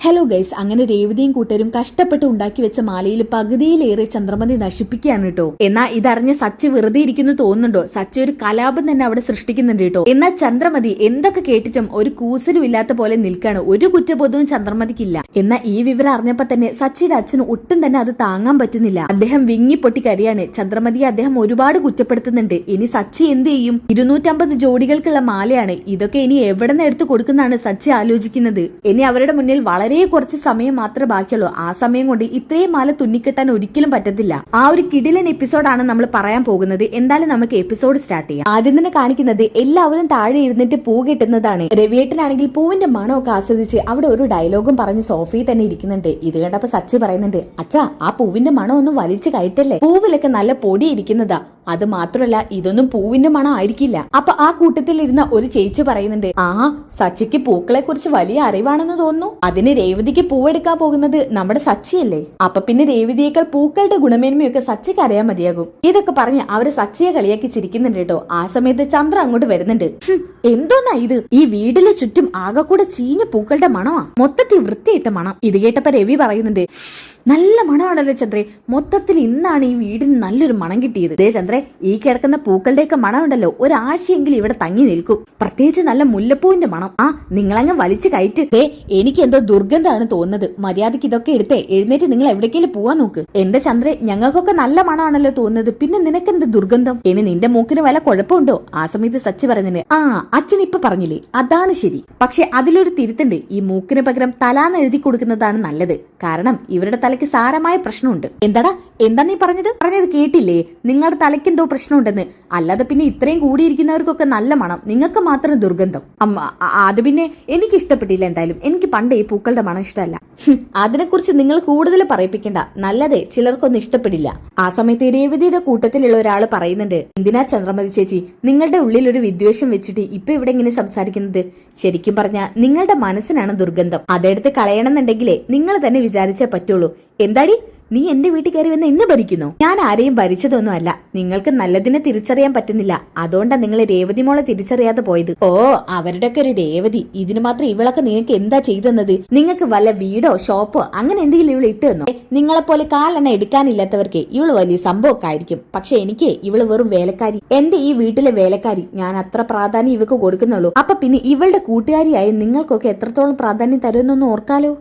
Hello guys, അങ്ങനെ രേവതിയും കൂട്ടരും കഷ്ടപ്പെട്ട് ഉണ്ടാക്കി വെച്ച മാലയിൽ പകുതിയിലേറെ ചന്ദ്രമതി നശിപ്പിക്കുകയാണ് കേട്ടോ. എന്നാൽ ഇതറിഞ്ഞ് സച്ചി വെറുതെ ഇരിക്കുന്നു തോന്നുന്നുണ്ടോ? സച്ചി ഒരു കലാപം തന്നെ അവിടെ സൃഷ്ടിക്കുന്നുണ്ട് കേട്ടോ. എന്നാൽ ചന്ദ്രമതി എന്തൊക്കെ കേട്ടിട്ടും ഒരു കൂസലും ഇല്ലാത്ത പോലെ നിൽക്കാണ്. ഒരു കുറ്റബോധവും ചന്ദ്രമതിക്കില്ല. എന്നാൽ ഈ വിവരം അറിഞ്ഞപ്പോ തന്നെ സച്ചിയുടെ അച്ഛന് ഒട്ടും തന്നെ അത് താങ്ങാൻ പറ്റുന്നില്ല. അദ്ദേഹം വിങ്ങി പൊട്ടി കരിയാണ്. ചന്ദ്രമതിയെ അദ്ദേഹം ഒരുപാട് കുറ്റപ്പെടുത്തുന്നുണ്ട്. ഇനി സച്ചി എന്ത് ചെയ്യും? 250 ജോഡികൾക്കുള്ള മാലയാണ്. ഇതൊക്കെ ഇനി എവിടെ നിന്ന് എടുത്തു കൊടുക്കുന്നതാണ് സച്ചി ആലോചിക്കുന്നത്. ഇനി അവരുടെ മുന്നിൽ വളരെ കുറച്ച് സമയം മാത്രമേ ബാക്കിയുള്ളൂ. ആ സമയം കൊണ്ട് ഇത്രയും മാല തുന്നിക്കെട്ടാൻ ഒരിക്കലും പറ്റത്തില്ല. ആ ഒരു കിടിലൻ എപ്പിസോഡാണ് നമ്മൾ പറയാൻ പോകുന്നത്. എന്തായാലും നമുക്ക് എപ്പിസോഡ് സ്റ്റാർട്ട് ചെയ്യാം. ആദ്യം തന്നെ കാണിക്കുന്നത് എല്ലാവരും താഴെ ഇരുന്നിട്ട് പൂ കെട്ടുന്നതാണ്. രവിയേട്ടനാണെങ്കിൽ പൂവിന്റെ മണമൊക്കെ ആസ്വദിച്ച് അവിടെ ഒരു ഡയലോഗും പറഞ്ഞ് സോഫയിൽ തന്നെ ഇരിക്കുന്നുണ്ട്. ഇത് കണ്ടപ്പോ സച്ചി പറയുന്നുണ്ട്, അച്ഛാ ആ പൂവിന്റെ മണം ഒന്നും വലിച്ചു കയറ്റല്ലേ, പൂവിലൊക്കെ നല്ല പൊടി ഇരിക്കുന്നതാ. അത് മാത്രമല്ല ഇതൊന്നും പൂവിന്റെ മണം ആയിരിക്കില്ല. അപ്പൊ ആ കൂട്ടത്തിൽ ഇരുന്ന ഒരു ചേച്ചി പറയുന്നുണ്ട്, ആ സച്ചിക്ക് പൂക്കളെ കുറിച്ച് വലിയ അറിവാണെന്ന് തോന്നുന്നു. അതിന് രേവതിക്ക് പൂവെടുക്കാൻ പോകുന്നത് നമ്മുടെ സച്ചിയല്ലേ. അപ്പൊ പിന്നെ രേവതിയേക്കാൾ പൂക്കളുടെ ഗുണമേന്മയൊക്കെ സച്ചിക്ക് അറിയാൻ മതിയാകും. ഇതൊക്കെ പറഞ്ഞ് അവര് സച്ചിയെ കളിയാക്കി ചിരിക്കുന്നുണ്ട് കേട്ടോ. ആ സമയത്ത് ചന്ദ്ര അങ്ങോട്ട് വരുന്നുണ്ട്. എന്തോന്നാ ഇത്? ഈ വീടിലെ ചുറ്റും ആകെ കൂടെ ചീഞ്ഞ പൂക്കളുടെ മണമാ, മൊത്തത്തിൽ വൃത്തിയിട്ട മണം. ഇത് കേട്ടപ്പോ രവി പറയുന്നുണ്ട്, നല്ല മണമാണല്ലോ ചന്ദ്രേ, മൊത്തത്തിൽ ഇന്നാണ് ഈ വീടിന് നല്ലൊരു മണം കിട്ടിയത്. ദേ ചന്ദ്രേ, ഈ കിടക്കുന്ന പൂക്കളുടെയൊക്കെ മണം ഉണ്ടല്ലോ ഒരാഴ്ചയെങ്കിലും ഇവിടെ തങ്ങി നിൽക്കും. പ്രത്യേകിച്ച് നല്ല മുല്ലപ്പൂവിന്റെ മണം. ആ നിങ്ങളങ്ങ് വലിച്ചു കയറ്റ്. എനിക്ക് എന്തോ ദുർഗന്ധമാണ് തോന്നുന്നത്. മര്യാദക്ക് ഇതൊക്കെ എടുത്തേ എഴുന്നേറ്റ് നിങ്ങൾ എവിടേക്കെങ്കിലും പോവാൻ നോക്ക്. എന്റെ ചന്ദ്രേ, ഞങ്ങൾക്കൊക്കെ നല്ല മണമാണല്ലോ തോന്നുന്നത്, പിന്നെ നിനക്കെന്ത് ദുർഗന്ധം? ഇനി നിന്റെ മൂക്കിന് വല്ല കുഴപ്പമുണ്ടോ? ആ സമയത്ത് സച്ചി പറയുന്നുണ്ട്, ആ അച്ഛൻ ഇപ്പൊ പറഞ്ഞില്ലേ അതാണ് ശരി. പക്ഷെ അതിലൊരു തിരുത്തുണ്ട്. ഈ മൂക്കിന് പകരം തലാന്ന് എഴുതി കൊടുക്കുന്നതാണ് നല്ലത്. കാരണം ഇവരുടെ തലയ്ക്ക് സാരമായ പ്രശ്നമുണ്ട്. എന്താ നീ പറഞ്ഞത് കേട്ടില്ലേ? നിങ്ങളുടെ തലയ്ക്ക് എന്തോ പ്രശ്നമുണ്ടെന്ന്. അല്ലാതെ പിന്നെ ഇത്രയും കൂടിയിരിക്കുന്നവർക്കൊക്കെ നല്ല മണം, നിങ്ങൾക്ക് മാത്രം ദുർഗന്ധം. അത് പിന്നെ എനിക്ക് ഇഷ്ടപ്പെട്ടില്ല. എന്തായാലും എനിക്ക് പണ്ട് ഈ പൂക്കളുടെ മണം ഇഷ്ടമല്ല. അതിനെക്കുറിച്ച് നിങ്ങൾ കൂടുതൽ പറയിപ്പിക്കണ്ട. നല്ലതേ ചിലർക്കൊന്നും ഇഷ്ടപ്പെടില്ല. ആ സമയത്ത് രേവതിയുടെ കൂട്ടത്തിലുള്ള ഒരാൾ പറയുന്നുണ്ട്, എന്തിനാ ചന്ദ്രമതി ചേച്ചി നിങ്ങളുടെ ഉള്ളിൽ ഒരു വിദ്വേഷം വെച്ചിട്ട് ഇപ്പൊ ഇവിടെ ഇങ്ങനെ സംസാരിക്കുന്നത്? ശരിക്കും പറഞ്ഞാൽ നിങ്ങളുടെ മനസ്സിനാണ് ദുർഗന്ധം. അതെടുത്ത് കളയണമെന്നുണ്ടെങ്കിലേ നിങ്ങൾ തന്നെ വിചാരിച്ചേ പറ്റുള്ളൂ. എന്താടി നീ എന്റെ വീട്ടിൽ കയറി വന്ന് എന്നെ ഭരിക്കുന്നു? ഞാൻ ആരെയും ഭരിച്ചതൊന്നും അല്ല. നിങ്ങൾക്ക് നല്ലതിനെ തിരിച്ചറിയാൻ പറ്റുന്നില്ല. അതുകൊണ്ടാണ് നിങ്ങൾ രേവതി മോളെ തിരിച്ചറിയാതെ പോയത്. ഓ അവരുടെ ഒക്കെ ഒരു രേവതി, ഇതിന് മാത്രം ഇവളൊക്കെ നിങ്ങൾക്ക് എന്താ ചെയ്തെന്നത്? നിങ്ങൾക്ക് വല്ല വീടോ ഷോപ്പോ അങ്ങനെ എന്തെങ്കിലും ഇവള് ഇട്ട് തന്നോ? നിങ്ങളെപ്പോലെ കാലെണ്ണ എടുക്കാനില്ലാത്തവർക്ക് ഇവള് വലിയ സംഭവമൊക്കെ ആയിരിക്കും. പക്ഷെ എനിക്ക് ഇവള് വെറും വേലക്കാരി, എന്റെ ഈ വീട്ടിലെ വേലക്കാരി. ഞാൻ അത്ര പ്രാധാന്യം ഇവക്ക് കൊടുക്കുന്നുള്ളൂ. അപ്പൊ പിന്നെ ഇവളുടെ കൂട്ടുകാരിയായി നിങ്ങൾക്കൊക്കെ എത്രത്തോളം പ്രാധാന്യം തരുമെന്നൊന്ന് ഓർക്കാലോ.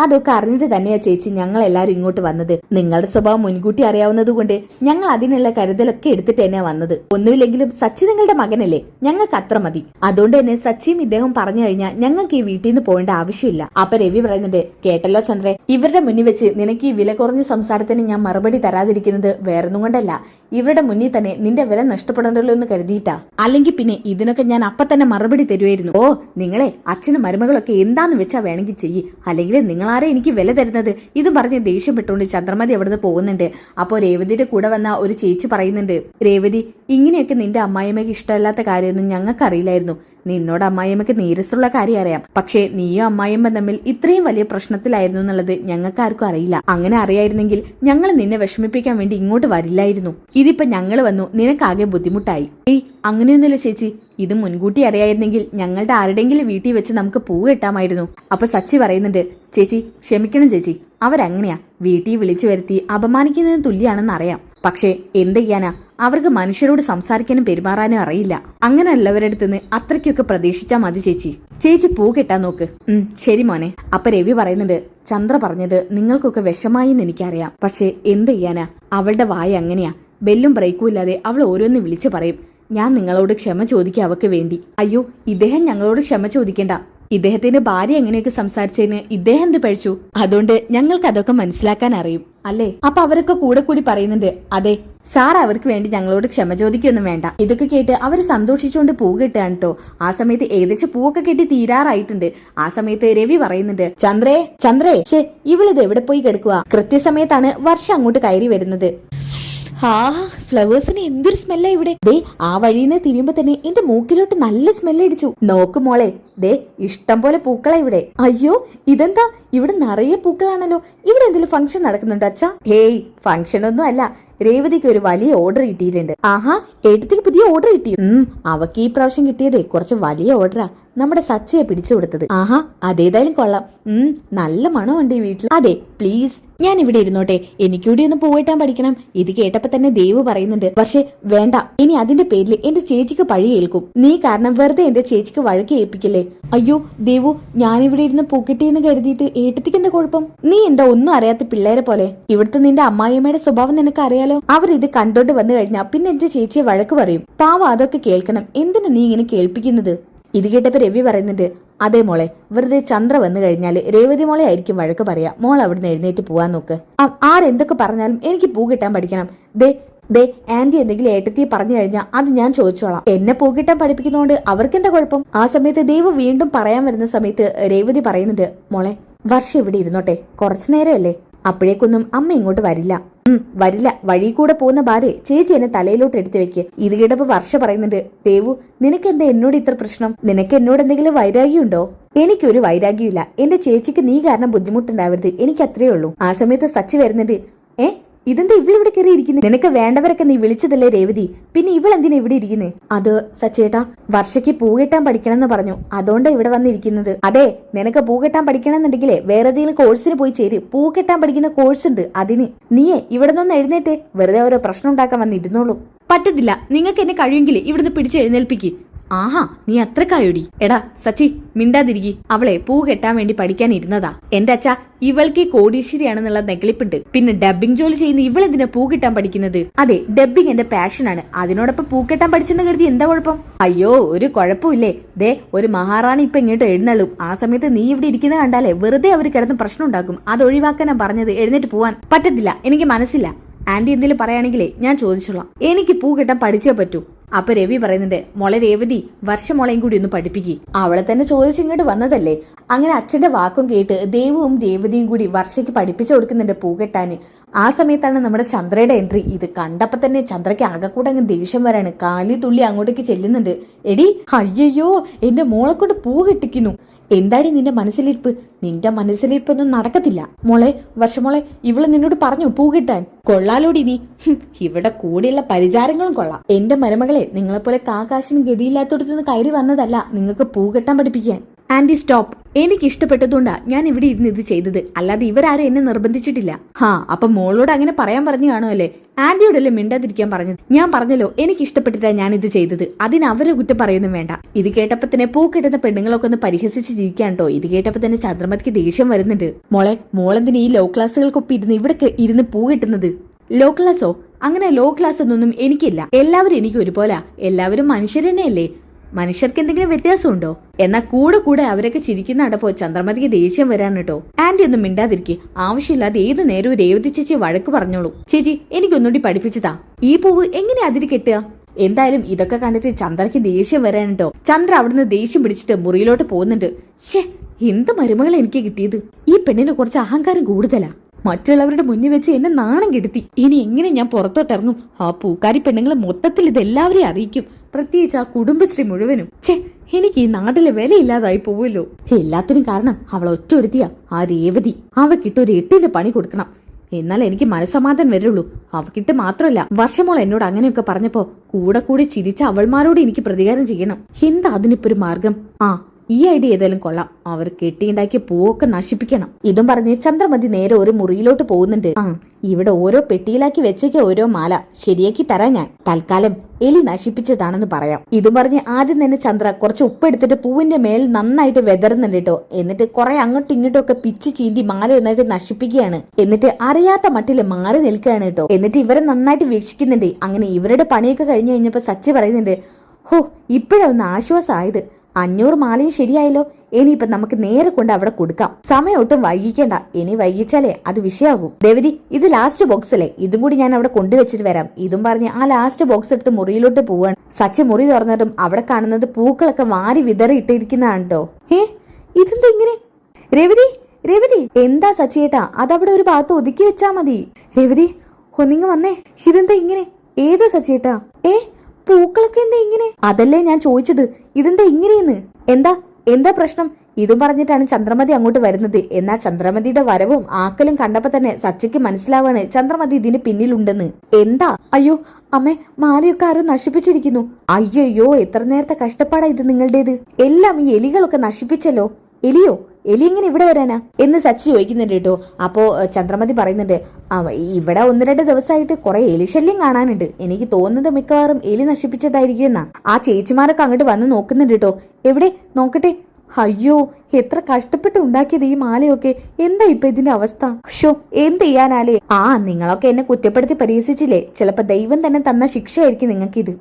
അതൊക്കെ അറിഞ്ഞിട്ട് തന്നെയാ ചേച്ചി ഞങ്ങൾ എല്ലാരും ഇങ്ങോട്ട് വന്നത്. നിങ്ങളുടെ സ്വഭാവം മുൻകൂട്ടി അറിയാവുന്നത് കൊണ്ട് ഞങ്ങൾ അതിനുള്ള കരുതലൊക്കെ എടുത്തിട്ട് തന്നെയാ വന്നത്. ഒന്നുമില്ലെങ്കിലും സച്ചി നിങ്ങളുടെ മകനല്ലേ, ഞങ്ങൾക്ക് അത്ര മതി. അതുകൊണ്ട് തന്നെ സച്ചിയും ഇദ്ദേഹം പറഞ്ഞു കഴിഞ്ഞാൽ ഞങ്ങൾക്ക് ഈ വീട്ടിൽ നിന്ന് പോകേണ്ട ആവശ്യമില്ല. അപ്പൊ രവി പറയുന്നുണ്ട്, കേട്ടല്ലോ ചന്ദ്രേ, ഇവരുടെ മുന്നിൽ വെച്ച് നിനക്ക് ഈ വില കുറഞ്ഞ സംസാരത്തിന് ഞാൻ മറുപടി തരാതിരിക്കുന്നത് വേറൊന്നും കൊണ്ടല്ല. ഇവരുടെ മുന്നിൽ തന്നെ നിന്റെ വില നഷ്ടപ്പെടണ്ടല്ലോ എന്ന് കരുതിയിട്ടാ. അല്ലെങ്കിൽ പിന്നെ ഇതിനൊക്കെ ഞാൻ അപ്പൊ തന്നെ മറുപടി തരുമായിരുന്നു. ഓ നിങ്ങളെ അച്ഛനും മരുമകളൊക്കെ എന്താന്ന് വെച്ചാ വേണമെങ്കിൽ ചെയ്യ്, അല്ലെങ്കിൽ നിങ്ങളാരെ എനിക്ക് വില തരുന്നത്? ഇതും പറഞ്ഞ് ദേഷ്യപ്പെട്ടുകൊണ്ട് ചന്ദ്രമതി അവിടുന്ന് പോകുന്നുണ്ട്. അപ്പോ രേവതിയുടെ കൂടെ വന്ന ഒരു ചേച്ചി പറയുന്നുണ്ട്, രേവതി ഇങ്ങനെയൊക്കെ നിന്റെ അമ്മായിയമ്മയ്ക്ക് ഇഷ്ടമല്ലാത്ത കാര്യമൊന്നും ഞങ്ങൾക്ക് അറിയില്ലായിരുന്നു. നിന്നോട് അമ്മായിയമ്മക്ക് നീരസുള്ള കാര്യം അറിയാം. പക്ഷേ നീയും അമ്മായിയമ്മ തമ്മിൽ ഇത്രയും വലിയ പ്രശ്നത്തിലായിരുന്നു എന്നുള്ളത് ഞങ്ങൾക്ക് ആർക്കും അറിയില്ല. അങ്ങനെ അറിയായിരുന്നെങ്കിൽ ഞങ്ങൾ നിന്നെ വിഷമിപ്പിക്കാൻ വേണ്ടി ഇങ്ങോട്ട് വരില്ലായിരുന്നു. ഇതിപ്പോ ഞങ്ങൾ വന്നു നിനക്കാകെ ബുദ്ധിമുട്ടായി. അങ്ങനെയൊന്നുമില്ല ചേച്ചി, ഇത് മുൻകൂട്ടി അറിയായിരുന്നെങ്കിൽ ഞങ്ങളുടെ ആരുടെങ്കിലും വീട്ടിൽ വെച്ച് നമുക്ക് പൂ കെട്ടാമായിരുന്നു. അപ്പൊ സച്ചി പറയുന്നുണ്ട്, ചേച്ചി ക്ഷമിക്കണം ചേച്ചി, അവരങ്ങനെയാ, വീട്ടിൽ വിളിച്ചു വരുത്തി അപമാനിക്കുന്നതിന് തുല്യാണെന്ന് അറിയാം. പക്ഷേ എന്ത് ചെയ്യാനാ, അവർക്ക് മനുഷ്യരോട് സംസാരിക്കാനും പെരുമാറാനും അറിയില്ല. അങ്ങനെയുള്ളവരുടെ അടുത്തുനിന്ന് അത്രയ്ക്കൊക്കെ പ്രതീക്ഷിച്ചാ മതി ചേച്ചി. ചേച്ചി പൂ കെട്ടാൻ നോക്ക്. ശരി മോനെ. അപ്പൊ രവി പറയുന്നുണ്ട്, ചന്ദ്ര പറഞ്ഞത് നിങ്ങൾക്കൊക്കെ വിഷമായി എന്ന് എനിക്കറിയാം. പക്ഷെ എന്ത് ചെയ്യാനാ, അവളുടെ വായ അങ്ങനെയാ. ബെല്ലും ബ്രേക്കും ഇല്ലാതെ അവൾ ഓരോന്ന് വിളിച്ചു പറയും. ഞാൻ നിങ്ങളോട് ക്ഷമ ചോദിക്കുക അവക്ക് വേണ്ടി. അയ്യോ ഇദ്ദേഹം ഞങ്ങളോട് ക്ഷമ ചോദിക്കണ്ട. ഇദ്ദേഹത്തിന്റെ ഭാര്യ എങ്ങനെയൊക്കെ സംസാരിച്ചതിന് ഇദ്ദേഹം എന്ത് പഴിച്ചു? അതുകൊണ്ട് ഞങ്ങൾക്ക് അതൊക്കെ മനസ്സിലാക്കാൻ അറിയും അല്ലേ? അപ്പൊ അവരൊക്കെ കൂടെ കൂടി പറയുന്നുണ്ട്, അതെ സാർ അവർക്ക് വേണ്ടി ഞങ്ങളോട് ക്ഷമ ചോദിക്കൊന്നും വേണ്ട. ഇതൊക്കെ കേട്ട് അവര് സന്തോഷിച്ചുകൊണ്ട് പൂ കെട്ടുകയാണ് കേട്ടോ. ആ സമയത്ത് ഏകദേശം പൂവൊക്കെ കെട്ടി തീരാറായിട്ടുണ്ട്. ആ സമയത്ത് രവി പറയുന്നുണ്ട്, ചന്ദ്രേ ഇവളിത് എവിടെ പോയി കിടക്കുക? കൃത്യസമയത്താണ് വർഷ അങ്ങോട്ട് കയറി വരുന്നത്. ഫ്ലവേഴ്സിന് എന്തൊരു സ്മെല്ലാ ഇവിടെ. ദേ ആ വഴിന്ന് തിരിയുമ്പോ തന്നെ എന്റെ മൂക്കിലോട്ട് നല്ല സ്മെല്ല് അടിച്ചു. നോക്ക് മോളെ, ദേ ഇഷ്ടം പോലെ പൂക്കളാ ഇവിടെ. അയ്യോ ഇതെന്താ ഇവിടെ നിറയെ പൂക്കളാണല്ലോ. ഇവിടെ എന്തെങ്കിലും ഫംഗ്ഷൻ നടക്കുന്നുണ്ടോ അച്ഛാ? ഹേയ് ഫംഗ്ഷൻ ഒന്നും അല്ല, രേവതിക്ക് ഒരു വലിയ ഓർഡർ കിട്ടിയിട്ടുണ്ട്. ആഹാ, ഏട്ടത്തിക്ക് പുതിയ ഓർഡർ കിട്ടി? അവക്ക് ഈ പ്രാവശ്യം കിട്ടിയതേ കുറച്ച് വലിയ ഓർഡറാ. നമ്മുടെ സച്ചയെ പിടിച്ചു കൊടുത്തത്. ആഹാ, അതേതായാലും കൊള്ളാം. നല്ല മണമുണ്ട് ഈ വീട്ടിൽ. അതെ, പ്ലീസ് ഞാൻ ഇവിടെ ഇരുന്നോട്ടെ, എനിക്കൂടി ഒന്ന് പോയിട്ടാൻ പഠിക്കണം. ഇത് കേട്ടപ്പോ തന്നെ ദേവു പറയുന്നുണ്ട്. പക്ഷെ വേണ്ട, ഇനി അതിന്റെ പേരിൽ എന്റെ ചേച്ചിക്ക് പഴി ഏൽക്കും. നീ കാരണം വെറുതെ എന്റെ ചേച്ചിക്ക് വഴക്ക് ഏൽപ്പിക്കില്ലേ. അയ്യോ ദേവു, ഞാനിവിടെ ഇരുന്ന് പൂക്കിട്ടിയെന്ന് കരുതിയിട്ട് ഏട്ടത്തിക്ക് എന്താ കുഴപ്പം? നീ എന്താ ഒന്നും അറിയാത്ത പിള്ളേരെ പോലെ? ഇവിടുത്തെ നിന്റെ അമ്മായിയമ്മയുടെ സ്വഭാവം നിനക്ക് അറിയാലോ. അവർ ഇത് കണ്ടോണ്ട് വന്നു കഴിഞ്ഞാൽ പിന്നെ എന്റെ ചേച്ചിയെ വഴക്ക് പറയും. പാവം അതൊക്കെ കേൾക്കണം. എന്തിനാ നീ ഇങ്ങനെ കേൾപ്പിക്കുന്നത്? ഇത് കേട്ടപ്പോ രവി പറയുന്നുണ്ട്. അതേ മോളെ, വെറുതെ ചന്ദ്ര വന്നു കഴിഞ്ഞാല് രേവതി മോളെ ആയിരിക്കും വഴക്ക് പറയാ. മോൾ അവിടുന്ന് എഴുന്നേറ്റ് പോവാൻ നോക്ക്. ആരെന്തൊക്കെ പറഞ്ഞാലും എനിക്ക് പൂ കിട്ടാൻ പഠിക്കണം. ദേ ആന്റി എന്തെങ്കിലും ഏട്ടത്തിയെ പറഞ്ഞു കഴിഞ്ഞാൽ അത് ഞാൻ ചോദിച്ചോളാം. എന്നെ പൂ കിട്ടാൻ പഠിപ്പിക്കുന്നതുകൊണ്ട് അവർക്കെന്താ കുഴപ്പം? ആ സമയത്ത് ദേവ് വീണ്ടും പറയാൻ വരുന്ന സമയത്ത് രേവതി പറയുന്നുണ്ട്. മോളെ, വർഷം ഇവിടെ ഇരുന്നോട്ടെ, കുറച്ചു നേരമല്ലേ. അപ്പോഴേക്കൊന്നും അമ്മ ഇങ്ങോട്ട് വരില്ല. വരില്ല. വഴി കൂടെ പോകുന്ന ഭാര്യ ചേച്ചി എന്നെ തലയിലോട്ട് എടുത്തു വെക്ക്. ഇത് കേട്ടപ്പോ വർഷ പറയുന്നുണ്ട്. ദേവു, നിനക്ക് എന്താ എന്നോട് ഇത്ര പ്രശ്നം? നിനക്ക് എന്നോട് എന്തെങ്കിലും വൈരാഗ്യമുണ്ടോ? എനിക്കൊരു വൈരാഗ്യമില്ല. എന്റെ ചേച്ചിക്ക് നീ കാരണം ബുദ്ധിമുട്ടുണ്ടാവരുത്, എനിക്ക് അത്രേ ഉള്ളൂ. ആ സമയത്ത് സച്ചി വരുന്നുണ്ട്. ഇതെന്താ ഇവളിവിടെ കയറി ഇരിക്കുന്നത്? നിനക്ക് വേണ്ടവരൊക്കെ നീ വിളിച്ചതല്ലേ രേവതി, പിന്നെ ഇവളെന്തിനാ ഇവിടെ ഇരിക്കുന്നത്? അത് സച്ചേട്ടാ, വർഷയ്ക്ക് പൂ കെട്ടാൻ പഠിക്കണം എന്ന് പറഞ്ഞു, അതുകൊണ്ടാ ഇവിടെ വന്നിരിക്കുന്നത്. അതെ, നിനക്ക് പൂ കെട്ടാൻ പഠിക്കണം എന്നുണ്ടെങ്കിലേ വേറെ ഏതെങ്കിലും കോഴ്സിന് പോയി ചേര്. പൂ കെട്ടാൻ പഠിക്കുന്ന കോഴ്സ് ഉണ്ട്, അതിന്. നീയേ ഇവിടെ നിന്ന് എഴുന്നേറ്റേ, വെറുതെ ഓരോ പ്രശ്നം ഉണ്ടാക്കാൻ വന്നിരുന്നോളൂ. പറ്റത്തില്ല, നിങ്ങൾക്ക് എന്നെ കഴിയുമെങ്കിൽ ഇവിടുന്ന് പിടിച്ച് എഴുന്നേൽപ്പിക്ക്. ആഹാ, നീ അത്രക്കായോടി. എടാ സച്ചി, മിണ്ടാതിരിക്കി. അവളെ പൂ കെട്ടാൻ വേണ്ടി പഠിക്കാൻ ഇരുന്നതാ. എന്റെ അച്ഛ, ഇവൾക്ക് കോടീശ്വരിയാണെന്നുള്ള നെഗളിപ്പുണ്ട്. പിന്നെ ഡബ്ബിംഗ് ജോലി ചെയ്യുന്ന ഇവളെന്തിനാ പൂ കെട്ടാൻ പഠിക്കുന്നത്? അതെ, ഡബ്ബിംഗ് എന്റെ പാഷനാണ്. അതിനോടൊപ്പം പൂ കെട്ടാൻ പഠിച്ചെന്ന് കരുതി എന്താ കുഴപ്പം? അയ്യോ, ഒരു കുഴപ്പമില്ലേ. ദേ, ഒരു മഹാറാണി ഇപ്പൊ ഇങ്ങോട്ട് എഴുന്നള്ളും. ആ സമയത്ത് നീ ഇവിടെ ഇരിക്കുന്ന കണ്ടാലേ വെറുതെ അവർ കിടന്ന് പ്രശ്നം ഉണ്ടാക്കും. അത് ഒഴിവാക്കാനാ പറഞ്ഞത്. എഴുന്നേറ്റ് പോവാൻ. പറ്റത്തില്ല, എനിക്ക് മനസ്സില്ല. ആന്റി എന്തെങ്കിലും പറയുകയാണെങ്കിലേ ഞാൻ ചോദിച്ചോളാം. എനിക്ക് പൂ കെട്ടാൻ പഠിച്ചേ പറ്റൂ. അപ്പൊ രവി പറയുന്നുണ്ട്. മോളെ രേവതി, വർഷമോളെയും കൂടി ഒന്ന് പഠിപ്പിക്കും. അവളെ തന്നെ ചോദിച്ചിങ്ങോട്ട് വന്നതല്ലേ. അങ്ങനെ അച്ഛന്റെ വാക്കും കേട്ട് ദേവുവും രേവതിയും കൂടി വർഷയ്ക്ക് പഠിപ്പിച്ചു കൊടുക്കുന്നുണ്ട് പൂ കെട്ടാന്. ആ സമയത്താണ് നമ്മുടെ ചന്ദ്രയുടെ എൻട്രി. ഇത് കണ്ടപ്പോ തന്നെ ചന്ദ്രയ്ക്ക് ആകെക്കൂടെ അങ്ങ് ദേഷ്യം വരാണ്. കാലി തുള്ളി അങ്ങോട്ടേക്ക് ചെല്ലുന്നുണ്ട്. എടി, അയ്യോ, എന്റെ മോളെ കൊണ്ട് പൂ കെട്ടിക്കുന്നു. എന്താടി നിന്റെ മനസ്സിലിരിപ്പ്? നിന്റെ മനസ്സിലിരിപ്പൊന്നും നടക്കത്തില്ല. മോളെ, വർഷമോളെ, ഇവള് നിന്നോട് പറഞ്ഞു പൂ കിട്ടാൻ. കൊള്ളാലോടി നീ. ഇവിടെ കൂടെയുള്ള പരിചാരങ്ങളും കൊള്ളാം. എന്റെ മരുമകളെ, നിങ്ങളെപ്പോലെ കാക്കാശിനും ഗതിയില്ലാത്തോടത്തുനിന്ന് കയറി വന്നതല്ല നിങ്ങൾക്ക് പൂ കെട്ടാൻ പഠിപ്പിക്കാൻ. Aunty stop. എനിക്ക് ഇഷ്ടപ്പെട്ടതുകൊണ്ടാ ഞാൻ ഇവിടെ ഇരുന്ന് ഇത് ചെയ്തത്, അല്ലാതെ ഇവരാരും എന്നെ നിർബന്ധിച്ചിട്ടില്ല. അപ്പൊ മോളോട് അങ്ങനെ പറയാൻ പറഞ്ഞു കാണുമല്ലേ? ആന്റിയോടല്ലേ മിണ്ടാതിരിക്കാൻ പറഞ്ഞത്? ഞാൻ പറഞ്ഞല്ലോ, എനിക്ക് ഇഷ്ടപ്പെട്ടിട്ടാ ഞാൻ ഇത് ചെയ്തത്. അതിന് അവരെ കുറ്റം പറയുന്നും വേണ്ട. ഇത് കേട്ടപ്പോ തന്നെ പൂ കെട്ടുന്ന പെണ്ണുങ്ങളൊക്കെ ഒന്ന് പരിഹസിച്ചിരിക്കാൻ കേട്ടോ. ഇത് കേട്ടപ്പോ തന്നെ ചന്ദ്രമതിക്ക് ദേഷ്യം വരുന്നുണ്ട്. മോളെന്തിന് ഈ ലോ ക്ലാസ്സുകൾക്കൊപ്പം ഇരുന്ന് ഇവിടെ ഇരുന്ന് പൂ കെട്ടുന്നത്? ലോ ക്ലാസ്സോ? അങ്ങനെ ലോ ക്ലാസ് ഒന്നും എനിക്കില്ല. എല്ലാവരും എനിക്ക് ഒരുപോലെ. എല്ലാവരും മനുഷ്യർ തന്നെയല്ലേ. മനുഷ്യർക്ക് എന്തെങ്കിലും വ്യത്യാസമുണ്ടോ? എന്നാൽ കൂടെ അവരൊക്കെ ചിരിക്കുന്ന അടപ്പോ ചന്ദ്രമതിക്ക് ദേഷ്യം വരാൻ കേട്ടോ. ആന്റി ഒന്നും മിണ്ടാതിരിക്കെ. ആവശ്യമില്ലാതെ ഏത് നേരവും രേവതി ചേച്ചി വഴക്ക് പറഞ്ഞോളൂ. ചേച്ചി, എനിക്കൊന്നുകൂടി പഠിപ്പിച്ചതാ. ഈ പൂവ് എങ്ങനെ അതിന് കെട്ടുക? എന്തായാലും ഇതൊക്കെ കണ്ടിട്ട് ചന്ദ്രയ്ക്ക് ദേഷ്യം വരാൻ കേട്ടോ. ചന്ദ്ര അവിടുന്ന് ദേഷ്യം പിടിച്ചിട്ട് മുറിയിലോട്ട് പോകുന്നുണ്ട്. എന്ത് മരുമകളെ എനിക്ക് കിട്ടിയത്? ഈ പെണ്ണിന് കുറച്ച് അഹങ്കാരം കൂടുതലാ. മറ്റുള്ളവരുടെ മുന്നിൽ വെച്ച് എന്നെ നാണം കെടുത്തി. ഇനി എങ്ങനെ ഞാൻ പുറത്തോട്ടിറങ്ങും? ആ പൂക്കാരി പെണ്ണുങ്ങളെ മൊത്തത്തിൽ ഇതെല്ലാവരെയും അറിയിക്കും, പ്രത്യേകിച്ച് ആ കുടുംബശ്രീ മുഴുവനും. എനിക്ക് ഈ നാട്ടിലെ വിലയില്ലാതായി പോവല്ലോ. എല്ലാത്തിനും കാരണം അവൾ ഒറ്റ ഒരുത്തിയാ, ആ രേവതി. അവക്കിട്ട് ഒരു 8ന്റെ പണി കൊടുക്കണം, എന്നാൽ എനിക്ക് മനസ്സമാധാനം വരുള്ളൂ. അവക്കിട്ട് മാത്രമല്ല, വർഷമോൾ എന്നോട് അങ്ങനെയൊക്കെ പറഞ്ഞപ്പോ കൂടെ ചിരിച്ച അവൾമാരോട് എനിക്ക് പ്രതികാരം ചെയ്യണം. എന്താ അതിനിപ്പോ ഒരു മാർഗം? ഈ ഐഡിയ ഏതായാലും കൊള്ളാം. അവർ കെട്ടിയുണ്ടാക്കിയ പൂവൊക്കെ നശിപ്പിക്കണം. ഇതും പറഞ്ഞ് ചന്ദ്രമതി നേരെ ഒരു മുറിയിലോട്ട് പോകുന്നുണ്ട്. ഇവിടെ ഓരോ പെട്ടിയിലാക്കി വെച്ചേക്ക് ഓരോ മാല ശരിയാക്കി തരാൻ ഞാൻ. തൽക്കാലം എലി നശിപ്പിച്ചതാണെന്ന് പറയാം. ഇതും പറഞ്ഞ് ആദ്യം തന്നെ ചന്ദ്ര കുറച്ച് ഉപ്പെടുത്തിട്ട് പൂവിന്റെ മേൽ നന്നായിട്ട് വെതറുന്നുണ്ട് കേട്ടോ. എന്നിട്ട് കുറെ അങ്ങോട്ടും ഇങ്ങോട്ടും ഒക്കെ പിച്ച് ചീന്തി മാല ഒന്നായിട്ട് നശിപ്പിക്കുകയാണ്. എന്നിട്ട് അറിയാത്ത മട്ടില് മാറി നിൽക്കുകയാണ് കേട്ടോ. എന്നിട്ട് ഇവരെ നന്നായിട്ട് വീക്ഷിക്കുന്നുണ്ട്. അങ്ങനെ ഇവരുടെ പണിയൊക്കെ കഴിഞ്ഞു കഴിഞ്ഞപ്പോ സച്ചി പറയുന്നുണ്ട്. ഇപ്പോഴാ ഒന്ന് ആശ്വാസമായത്. 500 മാലയും ശരിയായല്ലോ. ഇനിയിപ്പൊ നമുക്ക് നേരെ കൊണ്ട് അവിടെ കൊടുക്കാം. സമയം ഒട്ടും വൈകിക്കണ്ട. ഇനി വൈകിച്ചാലേ അത് വിഷയാകും. രേവതി, ഇത് ലാസ്റ്റ് ബോക്സ് അല്ലേ? ഇതും കൂടി ഞാൻ അവിടെ കൊണ്ടുവച്ചിട്ട് വരാം. ഇതും പറഞ്ഞ് ആ ലാസ്റ്റ് ബോക്സ് എടുത്ത് മുറിയിലോട്ട് പോവാണ്. സച്ചി മുറി തുറന്നിട്ടും അവിടെ കാണുന്നത് പൂക്കളൊക്കെ വാരി വിതറി ഇട്ടിരിക്കുന്നതാണ് കേട്ടോ. ഇതെന്താ ഇങ്ങനെ? രേവതി, എന്താ സച്ചിയേട്ടാ? അതവിടെ ഒരു ഭാഗത്ത് ഒതുക്കി വെച്ചാ മതി. രേവതി, ഒന്നിങ്ങ് വന്നേ. ഇതെന്താ ഇങ്ങനെ? ഏതാ സച്ചിയേട്ടാ? പൂക്കളൊക്കെ എന്താ ഇങ്ങനെ? അതല്ലേ ഞാൻ ചോദിച്ചത്, ഇതെന്താ ഇങ്ങനെയെന്ന്? എന്താ പ്രശ്നം? ഇതും പറഞ്ഞിട്ടാണ് ചന്ദ്രമതി അങ്ങോട്ട് വരുന്നത്. എന്നാൽ ചന്ദ്രമതിയുടെ വരവും ആക്കലും കണ്ടപ്പോ തന്നെ സച്ചിക്ക് മനസ്സിലാവാണ് ചന്ദ്രമതി ഇതിന് പിന്നിലുണ്ടെന്ന്. എന്താ? അയ്യോ അമ്മേ, മാലയൊക്കെ ആരും നശിപ്പിച്ചിരിക്കുന്നു. അയ്യോ, എത്ര നേരത്തെ കഷ്ടപ്പാടാ ഇത് നിങ്ങളുടേത്. എല്ലാം ഈ എലികളൊക്കെ നശിപ്പിച്ചല്ലോ. എലിയോ? എലി എങ്ങനെ ഇവിടെ വരാനാ എന്ന് സച്ചി ചോദിക്കുന്നുണ്ട് കേട്ടോ. അപ്പോ ചന്ദ്രമതി പറയുന്നുണ്ട്, ഇവിടെ 1-2 ദിവസമായിട്ട് കുറെ എലിശല്യം കാണാനുണ്ട്. എനിക്ക് തോന്നുന്നത് മിക്കവാറും എലി നശിപ്പിച്ചതായിരിക്കും എന്നാ. ആ ചേച്ചിമാരൊക്കെ അങ്ങോട്ട് വന്ന് നോക്കുന്നുണ്ട് കേട്ടോ. എവിടെ നോക്കട്ടെ. അയ്യോ, എത്ര കഷ്ടപ്പെട്ട് ഉണ്ടാക്കിയത് ഈ മാലയൊക്കെ. എന്താ ഇപ്പൊ ഇതിന്റെ അവസ്ഥ? ഷോ, എന്ത് ചെയ്യാനാലേ? നിങ്ങളൊക്കെ എന്നെ കുറ്റപ്പെടുത്തി പരിഹസിച്ചില്ലേ? ചിലപ്പോ ദൈവം തന്നെ തന്ന ശിക്ഷയായിരിക്കും നിങ്ങൾക്ക് ഇത്.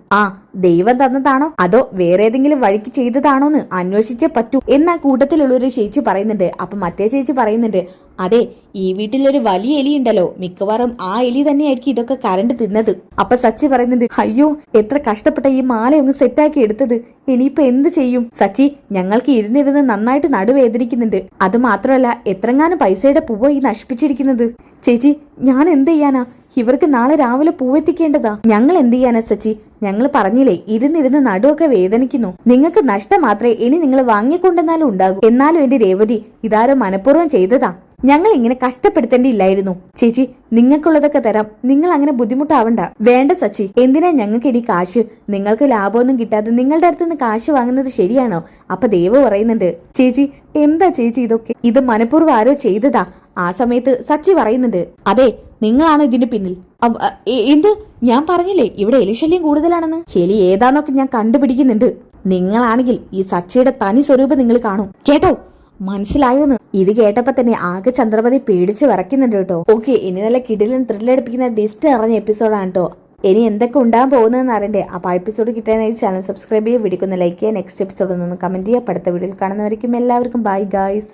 ദൈവം തന്നതാണോ അതോ വേറെ ഏതെങ്കിലും വഴിക്ക് ചെയ്തതാണോന്ന് അന്വേഷിച്ചേ പറ്റൂ എന്നാ കൂട്ടത്തിലുള്ളൊരു ചേച്ചി പറയുന്നുണ്ട്. അപ്പൊ മറ്റേ ചേച്ചി പറയുന്നുണ്ട്, അതെ, ഈ വീട്ടിലൊരു വലിയ എലി ഉണ്ടല്ലോ, മിക്കവാറും ആ എലി തന്നെയായിരിക്കും ഇതൊക്കെ കരണ്ട് തിന്നത്. അപ്പൊ സച്ചി പറയുന്നുണ്ട്, അയ്യോ, എത്ര കഷ്ടപ്പെട്ട ഈ മാല ഒന്ന് സെറ്റാക്കി എടുത്തത്. ഇനിയിപ്പോ എന്ത് ചെയ്യും? സച്ചി, ഞങ്ങൾക്ക് ഇരുന്നിരുന്ന് നന്നായിട്ട് നടുവേദനിക്കുന്നുണ്ട്. അത് മാത്രമല്ല, എത്രങ്ങാനും പൈസയുടെ പൂവോ ഈ നശിപ്പിച്ചിരിക്കുന്നത്. ചേച്ചി, ഞാൻ എന്ത് ചെയ്യാനാ? ഇവർക്ക് നാളെ രാവിലെ പൂവെത്തിക്കേണ്ടതാ. ഞങ്ങൾ എന്ത് ചെയ്യാനാ സച്ചി? ഞങ്ങൾ പറഞ്ഞില്ലേ, ഇരുന്നിരുന്ന് നടുവൊക്കെ വേദനിക്കുന്നു. നിങ്ങൾക്ക് നഷ്ടം മാത്രമേ ഇനി നിങ്ങൾ വാങ്ങിക്കൊണ്ടെന്നാലും ഉണ്ടാകൂ. എന്നാലും എന്റെ രേവതി, ഇതാരോ മനഃപൂർവ്വം ചെയ്തതാ. ഞങ്ങൾ ഇങ്ങനെ കഷ്ടപ്പെടുത്തേണ്ടിയില്ലായിരുന്നു. ചേച്ചി, നിങ്ങൾക്കുള്ളതൊക്കെ തരാം. നിങ്ങൾ അങ്ങനെ ബുദ്ധിമുട്ടാവണ്ട. വേണ്ട സച്ചി, എന്തിനാ ഞങ്ങൾക്ക് ഇനി കാശ്? നിങ്ങൾക്ക് ലാഭമൊന്നും കിട്ടാതെ നിങ്ങളുടെ അടുത്തുനിന്ന് കാശ് വാങ്ങുന്നത് ശരിയാണോ? അപ്പൊ ദേവ് പറയുന്നുണ്ട്, ചേച്ചി, എന്താ ചേച്ചി ഇതൊക്കെ? ഇത് മനഃപൂർവ്വം ആരോ ചെയ്തതാ. ആ സമയത്ത് സച്ചി പറയുന്നുണ്ട്, അതെ, നിങ്ങളാണോ ഇതിന്റെ പിന്നിൽ? എന്ത്? ഞാൻ പറഞ്ഞില്ലേ ഇവിടെ എലിശല്യം കൂടുതലാണെന്ന്. എലി ഏതാന്നൊക്കെ ഞാൻ കണ്ടുപിടിക്കുന്നുണ്ട്. നിങ്ങളാണെങ്കിൽ ഈ സച്ചിയുടെ തനി സ്വരൂപം നിങ്ങൾ കാണും. കേട്ടോ? മനസ്സിലായോന്ന്? ഇത് കേട്ടപ്പോ തന്നെ ആകെ ചന്ദ്രമതി പേടിച്ച് വിറയ്ക്കുന്നുണ്ട് കേട്ടോ. ഓക്കെ, ഇനി നല്ല കിടിലൻ ത്രില്ലടിപ്പിക്കുന്ന ഡിസ്റ്റ് അറിഞ്ഞ എപ്പിസോഡാണ് കേട്ടോ. ഇനി എന്തൊക്കെ ഉണ്ടാകാൻ പോകുന്നതെന്ന് അറിയണ്ടേ? അപ്പൊ ആ എപ്പിസോഡ് കിട്ടാനായി ചാനൽ സബ്സ്ക്രൈബ് ചെയ്യുക, വീഡിയോ ഒന്ന് ലൈക്ക് ചെയ്യുക, നെക്സ്റ്റ് എപ്പിസോഡ് ഒന്ന് കമന്റ് ചെയ്യുക. അടുത്ത വീഡിയോയിൽ കാണുന്നവരേക്കും എല്ലാവർക്കും ബൈ ഗായ്സ്.